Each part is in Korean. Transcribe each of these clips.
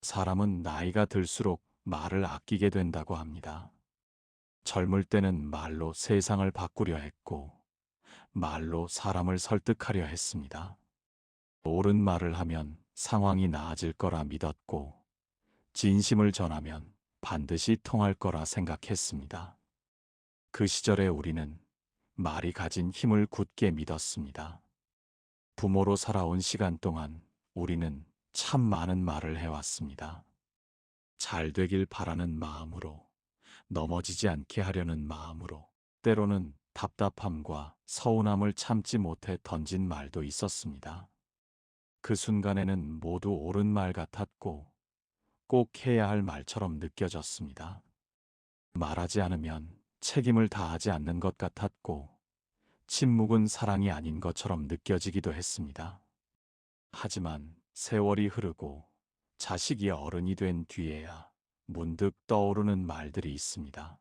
사람은 나이가 들수록 말을 아끼게 된다고 합니다. 젊을 때는 말로 세상을 바꾸려 했고, 말로 사람을 설득하려 했습니다. 옳은 말을 하면 상황이 나아질 거라 믿었고, 진심을 전하면 반드시 통할 거라 생각했습니다. 그 시절에 우리는 말이 가진 힘을 굳게 믿었습니다. 부모로 살아온 시간 동안 우리는 참 많은 말을 해왔습니다. 잘 되길 바라는 마음으로, 넘어지지 않게 하려는 마음으로, 때로는 답답함과 서운함을 참지 못해 던진 말도 있었습니다. 그 순간에는 모두 옳은 말 같았고 꼭 해야 할 말처럼 느껴졌습니다. 말하지 않으면 책임을 다하지 않는 것 같았고 침묵은 사랑이 아닌 것처럼 느껴지기도 했습니다. 하지만 세월이 흐르고 자식이 어른이 된 뒤에야 문득 떠오르는 말들이 있습니다.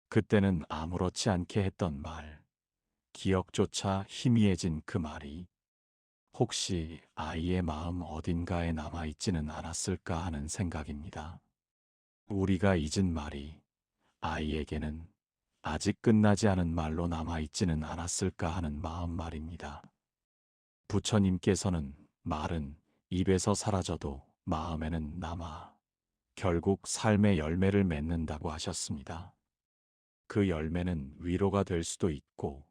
그때는 아무렇지 않게 했던 말, 기억조차 희미해진 그 말이 혹시 아이의 마음 어딘가에 남아있지는 않았을까 하는 생각입니다. 우리가 잊은 말이 아이에게는 아직 끝나지 않은 말로 남아있지는 않았을까 하는 마음 말입니다. 부처님께서는 말은 입에서 사라져도 마음에는 남아 결국 삶의 열매를 맺는다고 하셨습니다. 그 열매는 위로가 될 수도 있고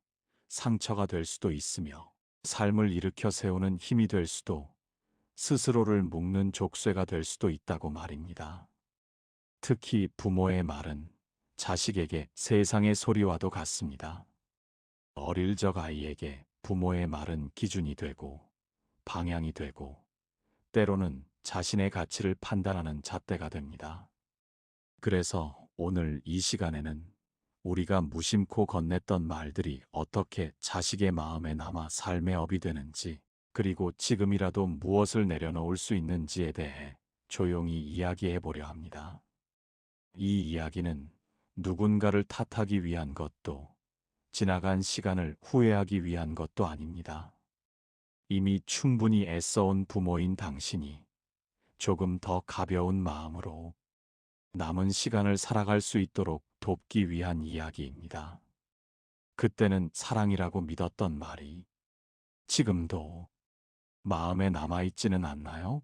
상처가 될 수도 있으며 삶을 일으켜 세우는 힘이 될 수도 스스로를 묶는 족쇄가 될 수도 있다고 말입니다. 특히 부모의 말은 자식에게 세상의 소리와도 같습니다. 어릴 적 아이에게 부모의 말은 기준이 되고 방향이 되고 때로는 자신의 가치를 판단하는 잣대가 됩니다. 그래서 오늘 이 시간에는 우리가 무심코 건넸던 말들이 어떻게 자식의 마음에 남아 삶의 업이 되는지, 그리고 지금이라도 무엇을 내려놓을 수 있는지에 대해 조용히 이야기해 보려 합니다. 이 이야기는 누군가를 탓하기 위한 것도 지나간 시간을 후회하기 위한 것도 아닙니다. 이미 충분히 애써온 부모인 당신이 조금 더 가벼운 마음으로 남은 시간을 살아갈 수 있도록 돕기 위한 이야기입니다. 그때는 사랑이라고 믿었던 말이 지금도 마음에 남아있지는 않나요?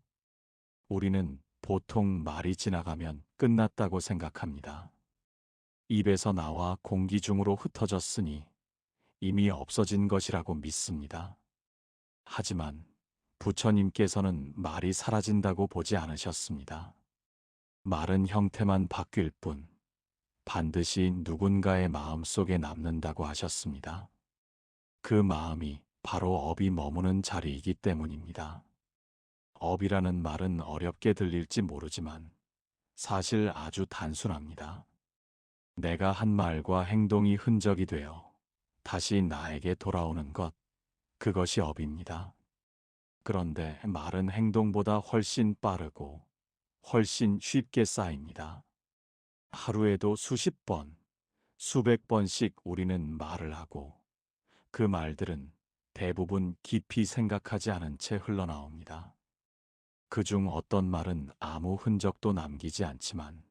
우리는 보통 말이 지나가면 끝났다고 생각합니다. 입에서 나와 공기 중으로 흩어졌으니 이미 없어진 것이라고 믿습니다. 하지만 부처님께서는 말이 사라진다고 보지 않으셨습니다. 말은 형태만 바뀔 뿐 반드시 누군가의 마음 속에 남는다고 하셨습니다. 그 마음이 바로 업이 머무는 자리이기 때문입니다. 업이라는 말은 어렵게 들릴지 모르지만 사실 아주 단순합니다. 내가 한 말과 행동이 흔적이 되어 다시 나에게 돌아오는 것, 그것이 업입니다. 그런데 말은 행동보다 훨씬 빠르고 훨씬 쉽게 쌓입니다. 하루에도 수십 번, 수백 번씩 우리는 말을 하고 그 말들은 대부분 깊이 생각하지 않은 채 흘러나옵니다. 그중 어떤 말은 아무 흔적도 남기지 않지만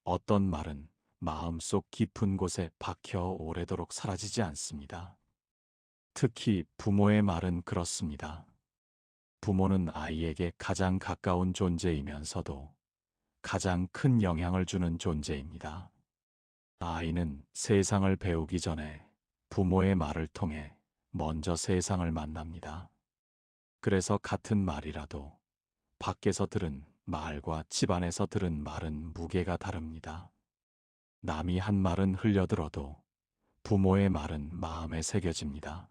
어떤 말은 마음속 깊은 곳에 박혀 오래도록 사라지지 않습니다. 특히 부모의 말은 그렇습니다. 부모는 아이에게 가장 가까운 존재이면서도 가장 큰 영향을 주는 존재입니다. 아이는 세상을 배우기 전에 부모의 말을 통해 먼저 세상을 만납니다. 그래서 같은 말이라도 밖에서 들은 말과 집안에서 들은 말은 무게가 다릅니다. 남이 한 말은 흘려들어도 부모의 말은 마음에 새겨집니다.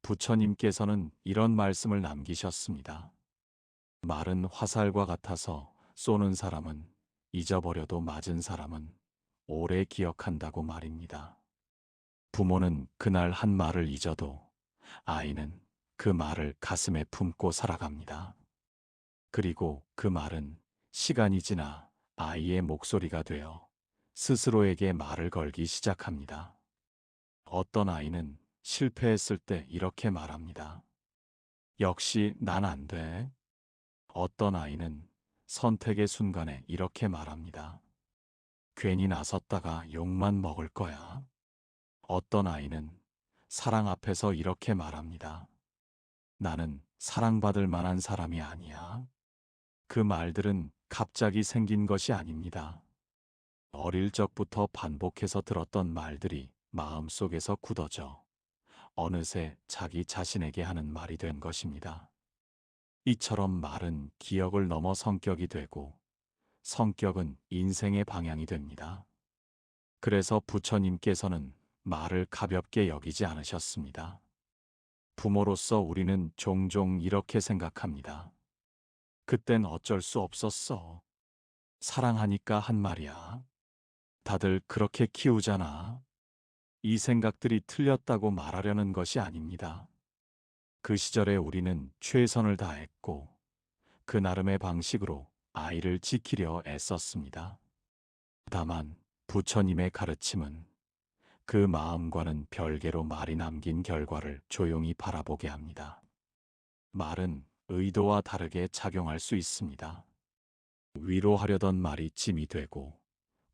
부처님께서는 이런 말씀을 남기셨습니다. 말은 화살과 같아서 쏘는 사람은 잊어버려도 맞은 사람은 오래 기억한다고 말입니다. 부모는 그날 한 말을 잊어도 아이는 그 말을 가슴에 품고 살아갑니다. 그리고 그 말은 시간이 지나 아이의 목소리가 되어 스스로에게 말을 걸기 시작합니다. 어떤 아이는 실패했을 때 이렇게 말합니다. 역시 난 안 돼. 어떤 아이는 선택의 순간에 이렇게 말합니다. 괜히 나섰다가 욕만 먹을 거야. 어떤 아이는 사랑 앞에서 이렇게 말합니다. 나는 사랑받을 만한 사람이 아니야. 그 말들은 갑자기 생긴 것이 아닙니다. 어릴 적부터 반복해서 들었던 말들이 마음속에서 굳어져 어느새 자기 자신에게 하는 말이 된 것입니다. 이처럼 말은 기억을 넘어 성격이 되고 성격은 인생의 방향이 됩니다. 그래서 부처님께서는 말을 가볍게 여기지 않으셨습니다. 부모로서 우리는 종종 이렇게 생각합니다. 그땐 어쩔 수 없었어. 사랑하니까 한 말이야. 다들 그렇게 키우잖아. 이 생각들이 틀렸다고 말하려는 것이 아닙니다. 그 시절에 우리는 최선을 다했고 그 나름의 방식으로 아이를 지키려 애썼습니다. 다만 부처님의 가르침은 그 마음과는 별개로 말이 남긴 결과를 조용히 바라보게 합니다. 말은 의도와 다르게 작용할 수 있습니다. 위로하려던 말이 짐이 되고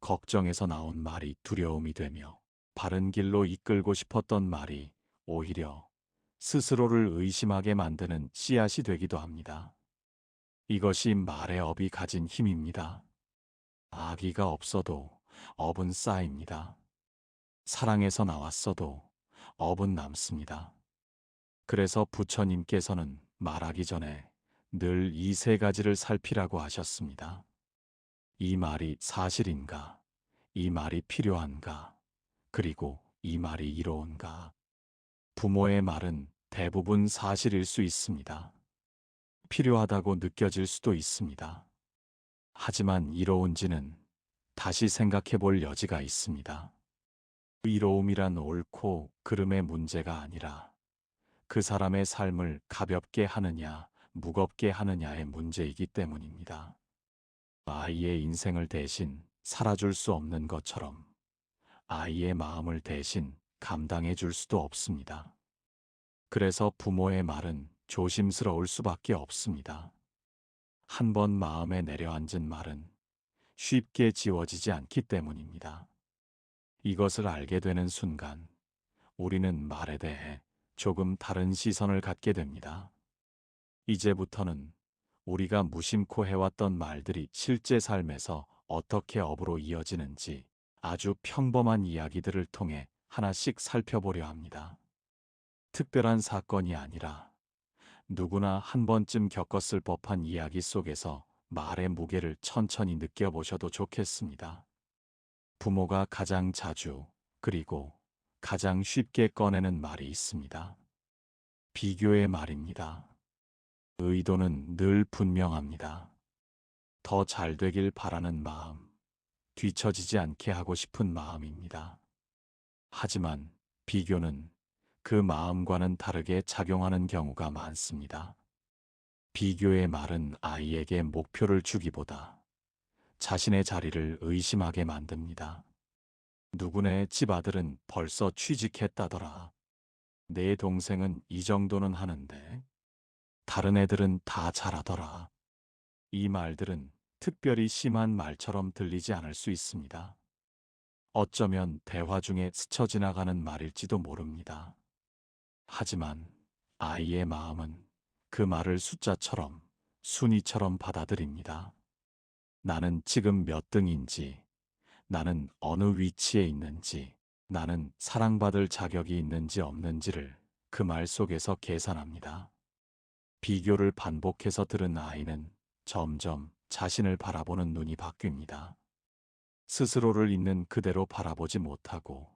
걱정에서 나온 말이 두려움이 되며 바른 길로 이끌고 싶었던 말이 오히려 스스로를 의심하게 만드는 씨앗이 되기도 합니다. 이것이 말의 업이 가진 힘입니다. 아기가 없어도 업은 쌓입니다. 사랑에서 나왔어도 업은 남습니다. 그래서 부처님께서는 말하기 전에 늘 이 세 가지를 살피라고 하셨습니다. 이 말이 사실인가? 이 말이 필요한가? 그리고 이 말이 이로운가? 부모의 말은 대부분 사실일 수 있습니다. 필요하다고 느껴질 수도 있습니다. 하지만 이로운지는 다시 생각해 볼 여지가 있습니다. 이로움이란 옳고 그름의 문제가 아니라 그 사람의 삶을 가볍게 하느냐, 무겁게 하느냐의 문제이기 때문입니다. 아이의 인생을 대신 살아줄 수 없는 것처럼 아이의 마음을 대신 감당해 줄 수도 없습니다. 그래서 부모의 말은 조심스러울 수밖에 없습니다. 한 번 마음에 내려앉은 말은 쉽게 지워지지 않기 때문입니다. 이것을 알게 되는 순간 우리는 말에 대해 조금 다른 시선을 갖게 됩니다. 이제부터는 우리가 무심코 해왔던 말들이 실제 삶에서 어떻게 업으로 이어지는지 아주 평범한 이야기들을 통해 하나씩 살펴보려 합니다. 특별한 사건이 아니라 누구나 한 번쯤 겪었을 법한 이야기 속에서 말의 무게를 천천히 느껴보셔도 좋겠습니다. 부모가 가장 자주 그리고 가장 쉽게 꺼내는 말이 있습니다. 비교의 말입니다. 의도는 늘 분명합니다. 더 잘 되길 바라는 마음, 뒤처지지 않게 하고 싶은 마음입니다. 하지만 비교는 그 마음과는 다르게 작용하는 경우가 많습니다. 비교의 말은 아이에게 목표를 주기보다 자신의 자리를 의심하게 만듭니다. 누구네 집 아들은 벌써 취직했다더라. 내 동생은 이 정도는 하는데 다른 애들은 다 잘하더라. 이 말들은 특별히 심한 말처럼 들리지 않을 수 있습니다. 어쩌면 대화 중에 스쳐 지나가는 말일지도 모릅니다. 하지만 아이의 마음은 그 말을 숫자처럼 순위처럼 받아들입니다. 나는 지금 몇 등인지, 나는 어느 위치에 있는지, 나는 사랑받을 자격이 있는지 없는지를 그 말 속에서 계산합니다. 비교를 반복해서 들은 아이는 점점 자신을 바라보는 눈이 바뀝니다. 스스로를 있는 그대로 바라보지 못하고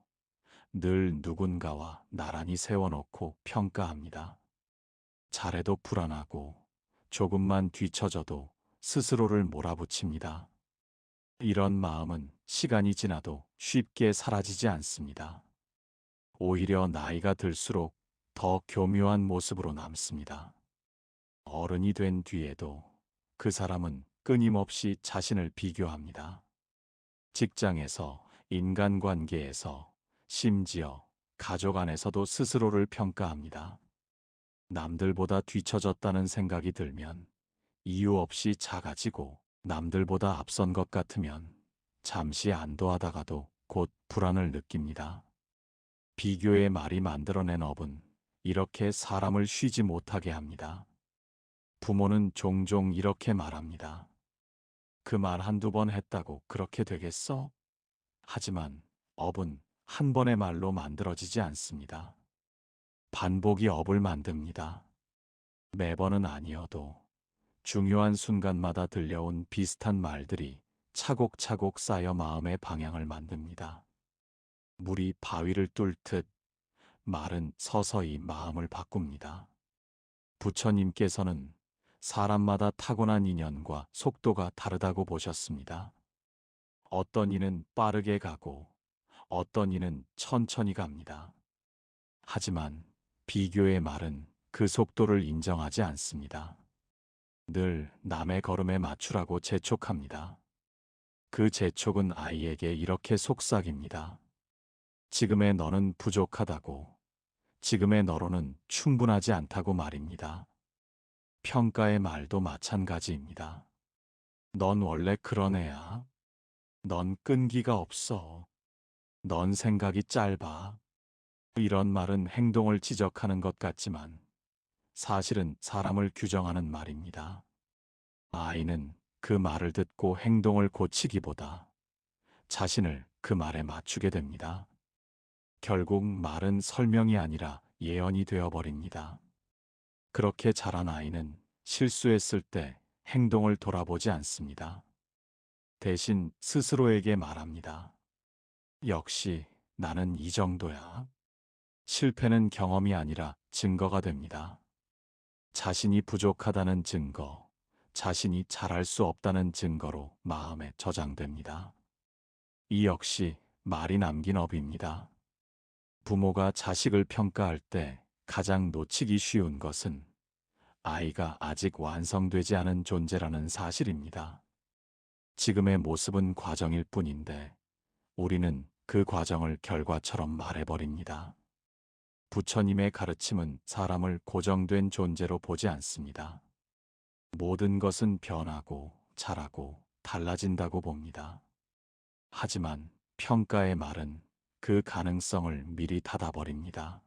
늘 누군가와 나란히 세워놓고 평가합니다. 잘해도 불안하고 조금만 뒤처져도 스스로를 몰아붙입니다. 이런 마음은 시간이 지나도 쉽게 사라지지 않습니다. 오히려 나이가 들수록 더 교묘한 모습으로 남습니다. 어른이 된 뒤에도 그 사람은 끊임없이 자신을 비교합니다. 직장에서, 인간관계에서, 심지어 가족 안에서도 스스로를 평가합니다. 남들보다 뒤처졌다는 생각이 들면 이유 없이 작아지고 남들보다 앞선 것 같으면 잠시 안도하다가도 곧 불안을 느낍니다. 비교의 말이 만들어낸 업은 이렇게 사람을 쉬지 못하게 합니다. 부모는 종종 이렇게 말합니다. 그 말 한두 번 했다고 그렇게 되겠어? 하지만 업은 한 번의 말로 만들어지지 않습니다. 반복이 업을 만듭니다. 매번은 아니어도 중요한 순간마다 들려온 비슷한 말들이 차곡차곡 쌓여 마음의 방향을 만듭니다. 물이 바위를 뚫듯 말은 서서히 마음을 바꿉니다. 부처님께서는 사람마다 타고난 인연과 속도가 다르다고 보셨습니다. 어떤 이는 빠르게 가고 어떤 이는 천천히 갑니다. 하지만 비교의 말은 그 속도를 인정하지 않습니다. 늘 남의 걸음에 맞추라고 재촉합니다. 그 재촉은 아이에게 이렇게 속삭입니다. 지금의 너는 부족하다고, 지금의 너로는 충분하지 않다고 말입니다. 평가의 말도 마찬가지입니다. 넌 원래 그런 애야. 넌 끈기가 없어. 넌 생각이 짧아. 이런 말은 행동을 지적하는 것 같지만 사실은 사람을 규정하는 말입니다. 아이는 그 말을 듣고 행동을 고치기보다 자신을 그 말에 맞추게 됩니다. 결국 말은 설명이 아니라 예언이 되어버립니다. 그렇게 자란 아이는 실수했을 때 행동을 돌아보지 않습니다. 대신 스스로에게 말합니다. 역시 나는 이 정도야. 실패는 경험이 아니라 증거가 됩니다. 자신이 부족하다는 증거, 자신이 잘할 수 없다는 증거로 마음에 저장됩니다. 이 역시 말이 남긴 업입니다. 부모가 자식을 평가할 때 가장 놓치기 쉬운 것은 아이가 아직 완성되지 않은 존재라는 사실입니다. 지금의 모습은 과정일 뿐인데 우리는 그 과정을 결과처럼 말해버립니다. 부처님의 가르침은 사람을 고정된 존재로 보지 않습니다. 모든 것은 변하고 자라고 달라진다고 봅니다. 하지만 평가의 말은 그 가능성을 미리 닫아버립니다.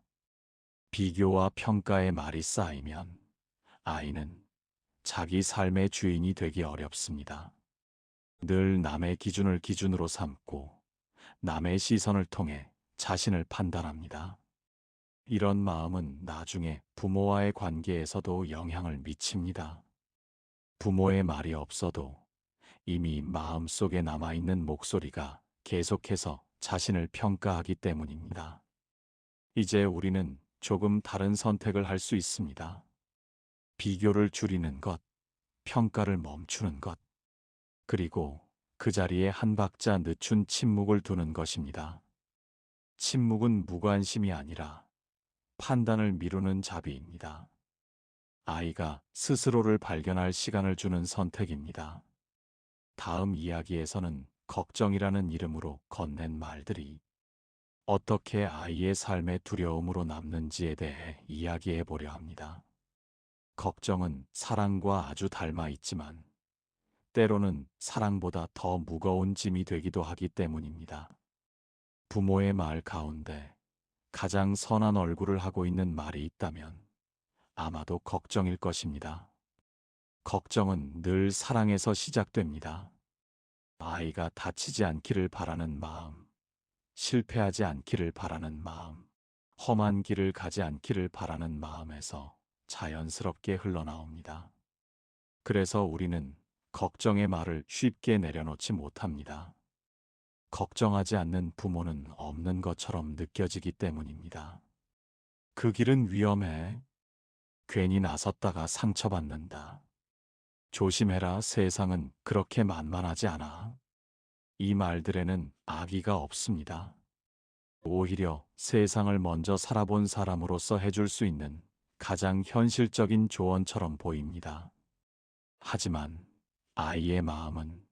비교와 평가의 말이 쌓이면 아이는 자기 삶의 주인이 되기 어렵습니다. 늘 남의 기준을 기준으로 삼고 남의 시선을 통해 자신을 판단합니다. 이런 마음은 나중에 부모와의 관계에서도 영향을 미칩니다. 부모의 말이 없어도 이미 마음속에 남아있는 목소리가 계속해서 자신을 평가하기 때문입니다. 이제 우리는 조금 다른 선택을 할 수 있습니다. 비교를 줄이는 것, 평가를 멈추는 것, 그리고 그 자리에 한 박자 늦춘 침묵을 두는 것입니다. 침묵은 무관심이 아니라 판단을 미루는 자비입니다. 아이가 스스로를 발견할 시간을 주는 선택입니다. 다음 이야기에서는 걱정이라는 이름으로 건넨 말들이 어떻게 아이의 삶의 두려움으로 남는지에 대해 이야기해 보려 합니다. 걱정은 사랑과 아주 닮아 있지만 때로는 사랑보다 더 무거운 짐이 되기도 하기 때문입니다. 부모의 말 가운데 가장 선한 얼굴을 하고 있는 말이 있다면 아마도 걱정일 것입니다. 걱정은 늘 사랑에서 시작됩니다. 아이가 다치지 않기를 바라는 마음, 실패하지 않기를 바라는 마음, 험한 길을 가지 않기를 바라는 마음에서 자연스럽게 흘러나옵니다. 그래서 우리는 걱정의 말을 쉽게 내려놓지 못합니다. 걱정하지 않는 부모는 없는 것처럼 느껴지기 때문입니다. 그 길은 위험해. 괜히 나섰다가 상처받는다. 조심해라, 세상은 그렇게 만만하지 않아. 이 말들에는 악의가 없습니다. 오히려 세상을 먼저 살아본 사람으로서 해줄 수 있는 가장 현실적인 조언처럼 보입니다. 하지만 아이의 마음은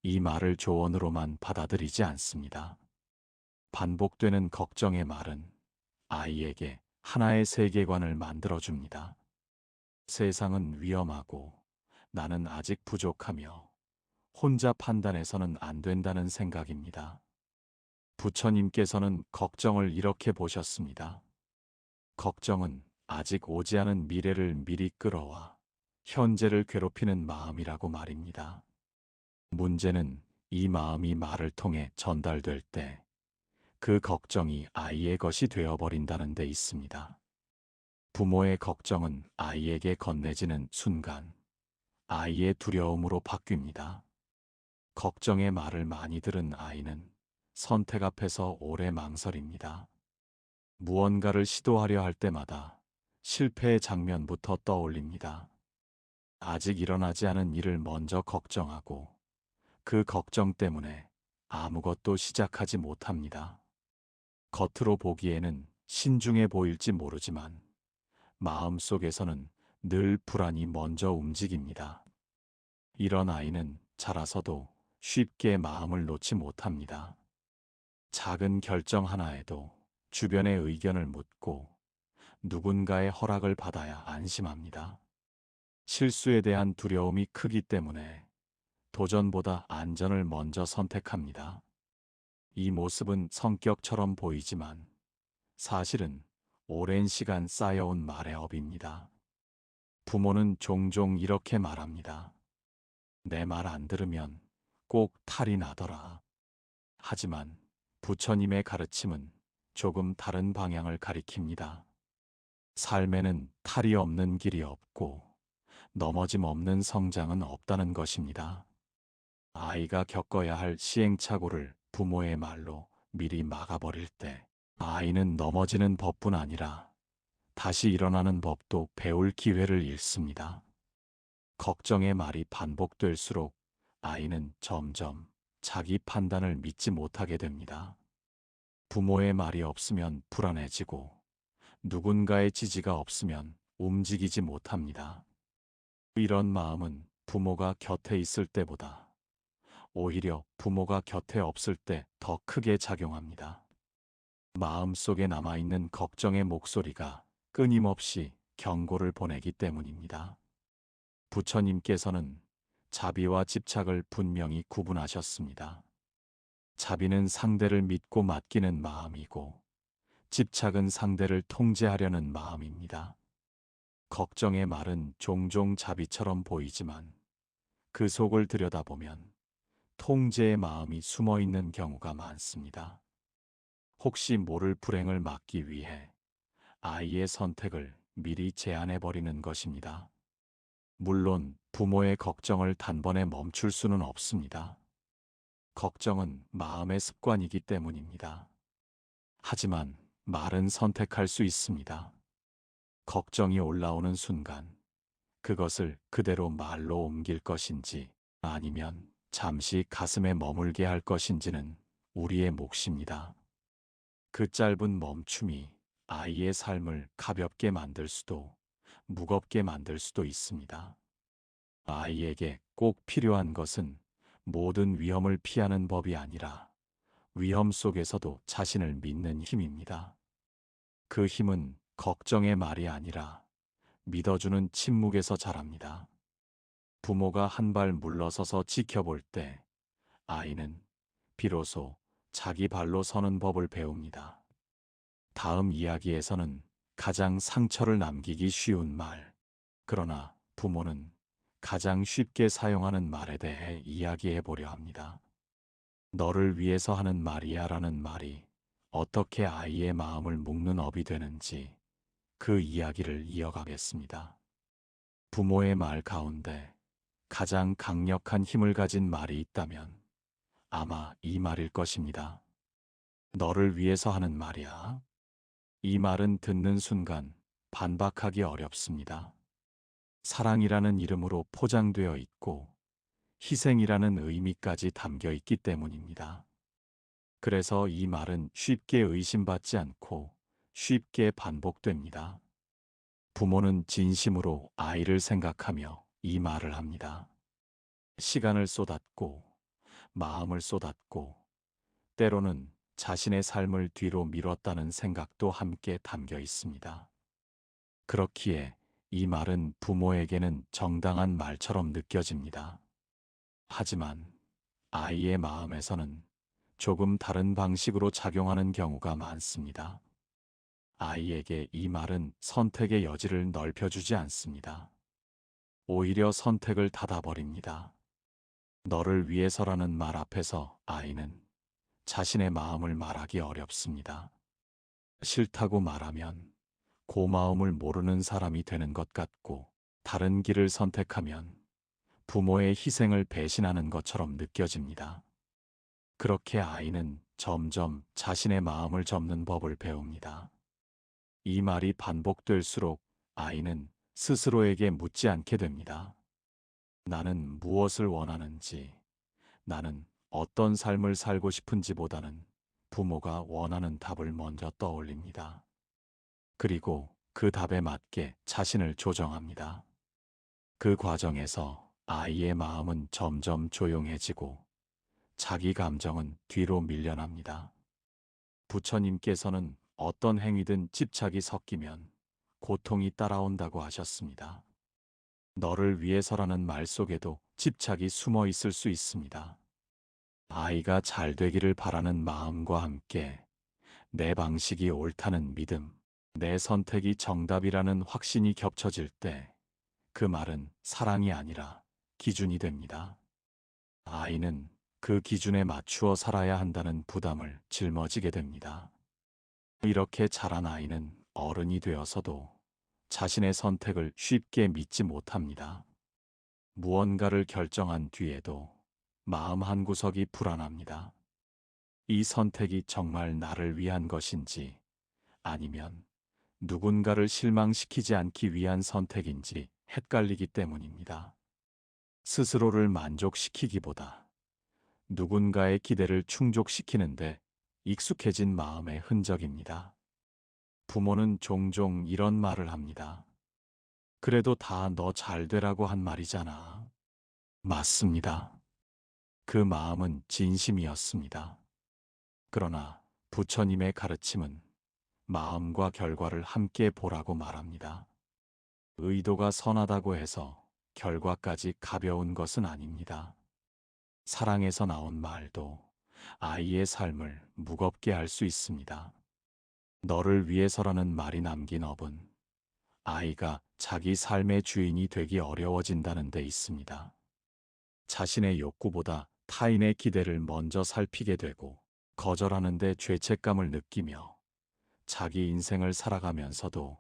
이 말을 조언으로만 받아들이지 않습니다. 반복되는 걱정의 말은 아이에게 하나의 세계관을 만들어줍니다. 세상은 위험하고 나는 아직 부족하며 혼자 판단해서는 안 된다는 생각입니다. 부처님께서는 걱정을 이렇게 보셨습니다. 걱정은 아직 오지 않은 미래를 미리 끌어와 현재를 괴롭히는 마음이라고 말입니다. 문제는 이 마음이 말을 통해 전달될 때 그 걱정이 아이의 것이 되어버린다는 데 있습니다. 부모의 걱정은 아이에게 건네지는 순간 아이의 두려움으로 바뀝니다. 걱정의 말을 많이 들은 아이는 선택 앞에서 오래 망설입니다. 무언가를 시도하려 할 때마다 실패의 장면부터 떠올립니다. 아직 일어나지 않은 일을 먼저 걱정하고 그 걱정 때문에 아무것도 시작하지 못합니다. 겉으로 보기에는 신중해 보일지 모르지만 마음속에서는 늘 불안이 먼저 움직입니다. 이런 아이는 자라서도 쉽게 마음을 놓지 못합니다. 작은 결정 하나에도 주변의 의견을 묻고 누군가의 허락을 받아야 안심합니다. 실수에 대한 두려움이 크기 때문에 도전보다 안전을 먼저 선택합니다. 이 모습은 성격처럼 보이지만 사실은 오랜 시간 쌓여온 말의 업입니다. 부모는 종종 이렇게 말합니다. 내 말 안 들으면 꼭 탈이 나더라. 하지만 부처님의 가르침은 조금 다른 방향을 가리킵니다. 삶에는 탈이 없는 길이 없고 넘어짐 없는 성장은 없다는 것입니다. 아이가 겪어야 할 시행착오를 부모의 말로 미리 막아버릴 때 아이는 넘어지는 법뿐 아니라 다시 일어나는 법도 배울 기회를 잃습니다. 걱정의 말이 반복될수록 아이는 점점 자기 판단을 믿지 못하게 됩니다. 부모의 말이 없으면 불안해지고 누군가의 지지가 없으면 움직이지 못합니다. 이런 마음은 부모가 곁에 있을 때보다 오히려 부모가 곁에 없을 때 더 크게 작용합니다. 마음속에 남아있는 걱정의 목소리가 끊임없이 경고를 보내기 때문입니다. 부처님께서는 자비와 집착을 분명히 구분하셨습니다. 자비는 상대를 믿고 맡기는 마음이고 집착은 상대를 통제하려는 마음입니다. 걱정의 말은 종종 자비처럼 보이지만 그 속을 들여다보면 통제의 마음이 숨어 있는 경우가 많습니다. 혹시 모를 불행을 막기 위해 아이의 선택을 미리 제한해 버리는 것입니다. 물론 부모의 걱정을 단번에 멈출 수는 없습니다. 걱정은 마음의 습관이기 때문입니다. 하지만 말은 선택할 수 있습니다. 걱정이 올라오는 순간 그것을 그대로 말로 옮길 것인지 아니면 잠시 가슴에 머물게 할 것인지는 우리의 몫입니다. 그 짧은 멈춤이 아이의 삶을 가볍게 만들 수도 무겁게 만들 수도 있습니다. 아이에게 꼭 필요한 것은 모든 위험을 피하는 법이 아니라 위험 속에서도 자신을 믿는 힘입니다. 그 힘은 걱정의 말이 아니라 믿어주는 침묵에서 자랍니다. 부모가 한 발 물러서서 지켜볼 때 아이는 비로소 자기 발로 서는 법을 배웁니다. 다음 이야기에서는 가장 상처를 남기기 쉬운 말, 그러나 부모는 가장 쉽게 사용하는 말에 대해 이야기해 보려 합니다. 너를 위해서 하는 말이야 라는 말이 어떻게 아이의 마음을 묶는 업이 되는지 그 이야기를 이어가겠습니다. 부모의 말 가운데 가장 강력한 힘을 가진 말이 있다면 아마 이 말일 것입니다. 너를 위해서 하는 말이야. 이 말은 듣는 순간 반박하기 어렵습니다. 사랑이라는 이름으로 포장되어 있고 희생이라는 의미까지 담겨 있기 때문입니다. 그래서 이 말은 쉽게 의심받지 않고 쉽게 반복됩니다. 부모는 진심으로 아이를 생각하며 이 말을 합니다. 시간을 쏟았고, 마음을 쏟았고, 때로는 자신의 삶을 뒤로 미뤘다는 생각도 함께 담겨 있습니다. 그렇기에 이 말은 부모에게는 정당한 말처럼 느껴집니다. 하지만 아이의 마음에서는 조금 다른 방식으로 작용하는 경우가 많습니다. 아이에게 이 말은 선택의 여지를 넓혀주지 않습니다. 오히려 선택을 닫아버립니다. 너를 위해서라는 말 앞에서 아이는 자신의 마음을 말하기 어렵습니다. 싫다고 말하면 고마움을 모르는 사람이 되는 것 같고, 다른 길을 선택하면 부모의 희생을 배신하는 것처럼 느껴집니다. 그렇게 아이는 점점 자신의 마음을 접는 법을 배웁니다. 이 말이 반복될수록 아이는 스스로에게 묻지 않게 됩니다. 나는 무엇을 원하는지, 나는 어떤 삶을 살고 싶은지보다는 부모가 원하는 답을 먼저 떠올립니다. 그리고 그 답에 맞게 자신을 조정합니다. 그 과정에서 아이의 마음은 점점 조용해지고 자기 감정은 뒤로 밀려납니다. 부처님께서는 어떤 행위든 집착이 섞이면 고통이 따라온다고 하셨습니다. 너를 위해서라는 말 속에도 집착이 숨어 있을 수 있습니다. 아이가 잘 되기를 바라는 마음과 함께 내 방식이 옳다는 믿음, 내 선택이 정답이라는 확신이 겹쳐질 때 그 말은 사랑이 아니라 기준이 됩니다. 아이는 그 기준에 맞추어 살아야 한다는 부담을 짊어지게 됩니다. 이렇게 자란 아이는 어른이 되어서도 자신의 선택을 쉽게 믿지 못합니다. 무언가를 결정한 뒤에도 마음 한구석이 불안합니다. 이 선택이 정말 나를 위한 것인지, 아니면 누군가를 실망시키지 않기 위한 선택인지 헷갈리기 때문입니다. 스스로를 만족시키기보다 누군가의 기대를 충족시키는데 익숙해진 마음의 흔적입니다. 부모는 종종 이런 말을 합니다. 그래도 다 너 잘 되라고 한 말이잖아. 맞습니다. 그 마음은 진심이었습니다. 그러나 부처님의 가르침은 마음과 결과를 함께 보라고 말합니다. 의도가 선하다고 해서 결과까지 가벼운 것은 아닙니다. 사랑에서 나온 말도 아이의 삶을 무겁게 할 수 있습니다. 너를 위해서라는 말이 남긴 업은 아이가 자기 삶의 주인이 되기 어려워진다는 데 있습니다. 자신의 욕구보다 타인의 기대를 먼저 살피게 되고, 거절하는 데 죄책감을 느끼며 자기 인생을 살아가면서도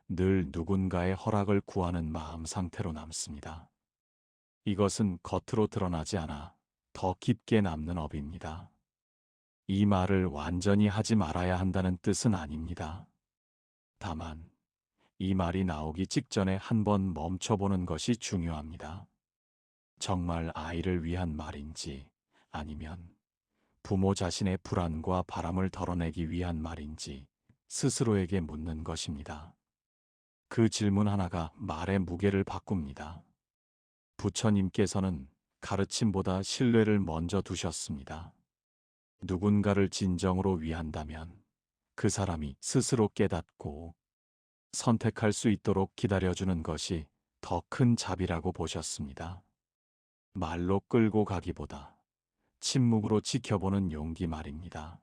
늘 누군가의 허락을 구하는 마음 상태로 남습니다. 이것은 겉으로 드러나지 않아 더 깊게 남는 업입니다. 이 말을 완전히 하지 말아야 한다는 뜻은 아닙니다. 다만 이 말이 나오기 직전에 한번 멈춰보는 것이 중요합니다. 정말 아이를 위한 말인지, 아니면 부모 자신의 불안과 바람을 덜어내기 위한 말인지 스스로에게 묻는 것입니다. 그 질문 하나가 말의 무게를 바꿉니다. 부처님께서는 가르침보다 신뢰를 먼저 두셨습니다. 누군가를 진정으로 위한다면 그 사람이 스스로 깨닫고 선택할 수 있도록 기다려주는 것이 더 큰 자비라고 보셨습니다. 말로 끌고 가기보다 침묵으로 지켜보는 용기 말입니다.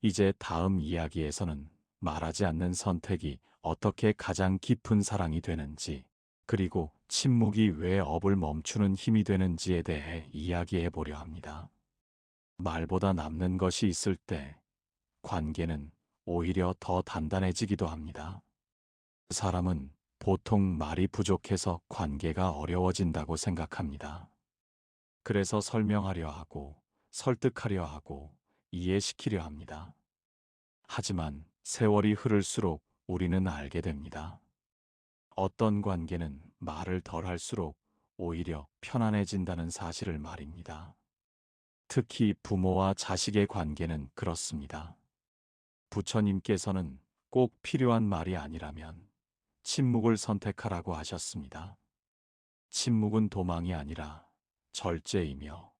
이제 다음 이야기에서는 말하지 않는 선택이 어떻게 가장 깊은 사랑이 되는지, 그리고 침묵이 왜 업을 멈추는 힘이 되는지에 대해 이야기해 보려 합니다. 말보다 남는 것이 있을 때 관계는 오히려 더 단단해지기도 합니다. 사람은 보통 말이 부족해서 관계가 어려워진다고 생각합니다. 그래서 설명하려 하고, 설득하려 하고, 이해시키려 합니다. 하지만 세월이 흐를수록 우리는 알게 됩니다. 어떤 관계는 말을 덜 할수록 오히려 편안해진다는 사실을 말입니다. 특히 부모와 자식의 관계는 그렇습니다. 부처님께서는 꼭 필요한 말이 아니라면 침묵을 선택하라고 하셨습니다. 침묵은 도망이 아니라 절제이며,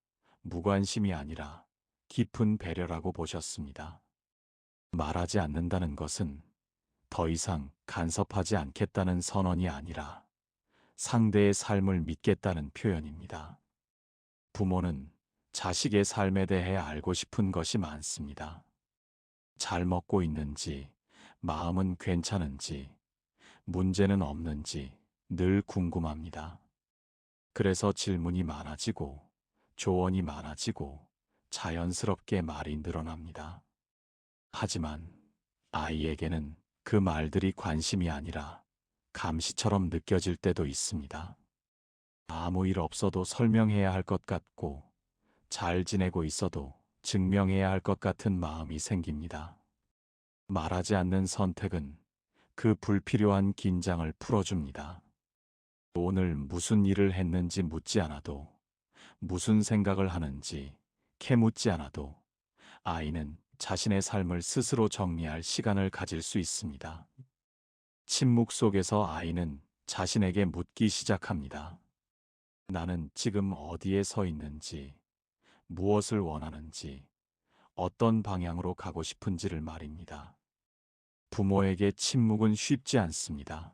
무관심이 아니라 깊은 배려라고 보셨습니다. 말하지 않는다는 것은 더 이상 간섭하지 않겠다는 선언이 아니라 상대의 삶을 믿겠다는 표현입니다. 부모는 자식의 삶에 대해 알고 싶은 것이 많습니다. 잘 먹고 있는지, 마음은 괜찮은지, 문제는 없는지 늘 궁금합니다. 그래서 질문이 많아지고, 조언이 많아지고, 자연스럽게 말이 늘어납니다. 하지만 아이에게는 그 말들이 관심이 아니라 감시처럼 느껴질 때도 있습니다. 아무 일 없어도 설명해야 할 것 같고, 잘 지내고 있어도 증명해야 할 것 같은 마음이 생깁니다. 말하지 않는 선택은 그 불필요한 긴장을 풀어줍니다. 오늘 무슨 일을 했는지 묻지 않아도, 무슨 생각을 하는지 캐묻지 않아도 아이는 자신의 삶을 스스로 정리할 시간을 가질 수 있습니다. 침묵 속에서 아이는 자신에게 묻기 시작합니다. 나는 지금 어디에 서 있는지, 무엇을 원하는지, 어떤 방향으로 가고 싶은지를 말입니다. 부모에게 침묵은 쉽지 않습니다.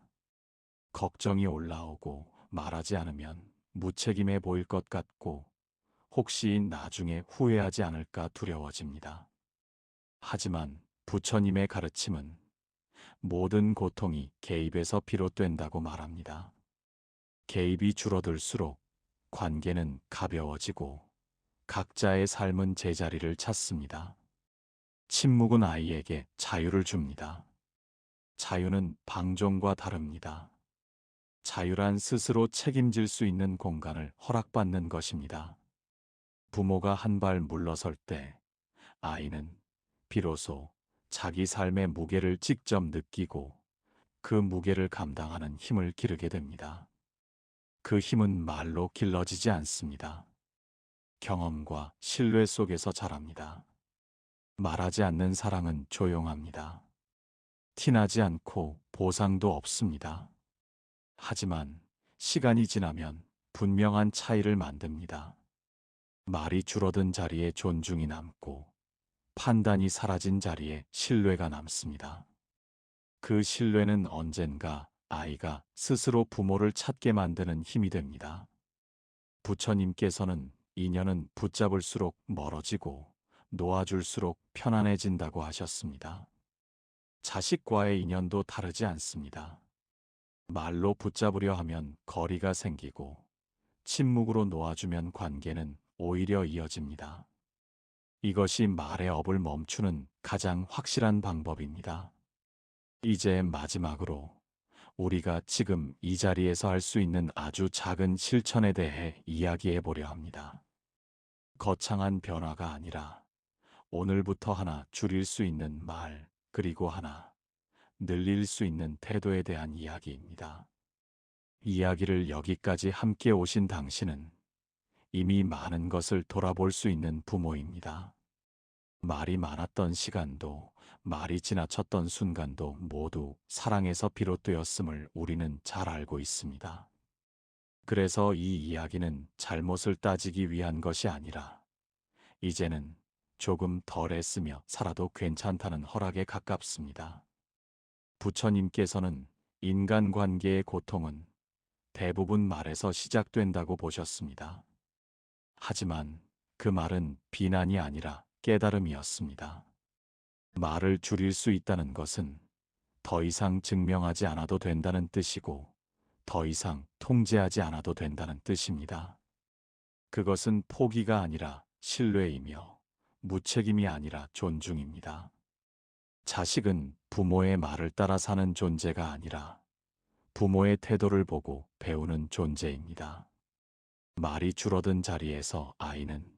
걱정이 올라오고 말하지 않으면 무책임해 보일 것 같고, 혹시 나중에 후회하지 않을까 두려워집니다. 하지만 부처님의 가르침은 모든 고통이 개입에서 비롯된다고 말합니다. 개입이 줄어들수록 관계는 가벼워지고 각자의 삶은 제자리를 찾습니다. 침묵은 아이에게 자유를 줍니다. 자유는 방종과 다릅니다. 자유란 스스로 책임질 수 있는 공간을 허락받는 것입니다. 부모가 한 발 물러설 때 아이는 비로소 자기 삶의 무게를 직접 느끼고 그 무게를 감당하는 힘을 기르게 됩니다. 그 힘은 말로 길러지지 않습니다. 경험과 신뢰 속에서 자랍니다. 말하지 않는 사랑은 조용합니다. 티나지 않고 보상도 없습니다. 하지만 시간이 지나면 분명한 차이를 만듭니다. 말이 줄어든 자리에 존중이 남고 판단이 사라진 자리에 신뢰가 남습니다. 그 신뢰는 언젠가 아이가 스스로 부모를 찾게 만드는 힘이 됩니다. 부처님께서는 인연은 붙잡을수록 멀어지고 놓아줄수록 편안해진다고 하셨습니다. 자식과의 인연도 다르지 않습니다. 말로 붙잡으려 하면 거리가 생기고 침묵으로 놓아주면 관계는 오히려 이어집니다. 이것이 말의 업을 멈추는 가장 확실한 방법입니다. 이제 마지막으로 우리가 지금 이 자리에서 할 수 있는 아주 작은 실천에 대해 이야기해 보려 합니다. 거창한 변화가 아니라 오늘부터 하나 줄일 수 있는 말, 그리고 하나 늘릴 수 있는 태도에 대한 이야기입니다. 이야기를 여기까지 함께 오신 당신은 이미 많은 것을 돌아볼 수 있는 부모입니다. 말이 많았던 시간도, 말이 지나쳤던 순간도 모두 사랑에서 비롯되었음을 우리는 잘 알고 있습니다. 그래서 이 이야기는 잘못을 따지기 위한 것이 아니라 이제는 조금 덜 애쓰며 살아도 괜찮다는 허락에 가깝습니다. 부처님께서는 인간관계의 고통은 대부분 말에서 시작된다고 보셨습니다. 하지만 그 말은 비난이 아니라 깨달음이었습니다. 말을 줄일 수 있다는 것은 더 이상 증명하지 않아도 된다는 뜻이고, 더 이상 통제하지 않아도 된다는 뜻입니다. 그것은 포기가 아니라 신뢰이며, 무책임이 아니라 존중입니다. 자식은 부모의 말을 따라 사는 존재가 아니라 부모의 태도를 보고 배우는 존재입니다. 말이 줄어든 자리에서 아이는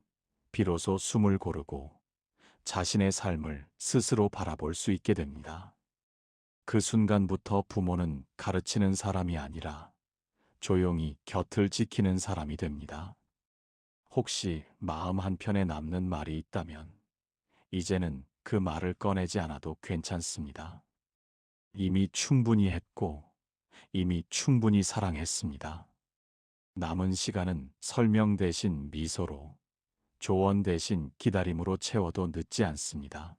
비로소 숨을 고르고 자신의 삶을 스스로 바라볼 수 있게 됩니다. 그 순간부터 부모는 가르치는 사람이 아니라 조용히 곁을 지키는 사람이 됩니다. 혹시 마음 한편에 남는 말이 있다면 이제는 그 말을 꺼내지 않아도 괜찮습니다. 이미 충분히 했고 이미 충분히 사랑했습니다. 남은 시간은 설명 대신 미소로, 조언 대신 기다림으로 채워도 늦지 않습니다.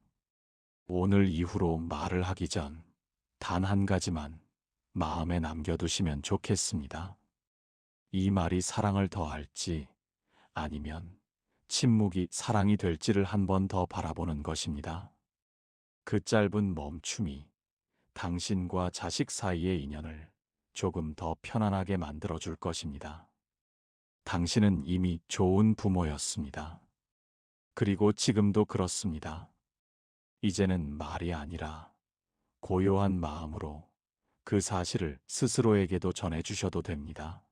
오늘 이후로 말을 하기 전 단 한 가지만 마음에 남겨두시면 좋겠습니다. 이 말이 사랑을 더할지 아니면 침묵이 사랑이 될지를 한 번 더 바라보는 것입니다. 그 짧은 멈춤이 당신과 자식 사이의 인연을 조금 더 편안하게 만들어 줄 것입니다. 당신은 이미 좋은 부모였습니다. 그리고 지금도 그렇습니다. 이제는 말이 아니라 고요한 마음으로 그 사실을 스스로에게도 전해 주셔도 됩니다.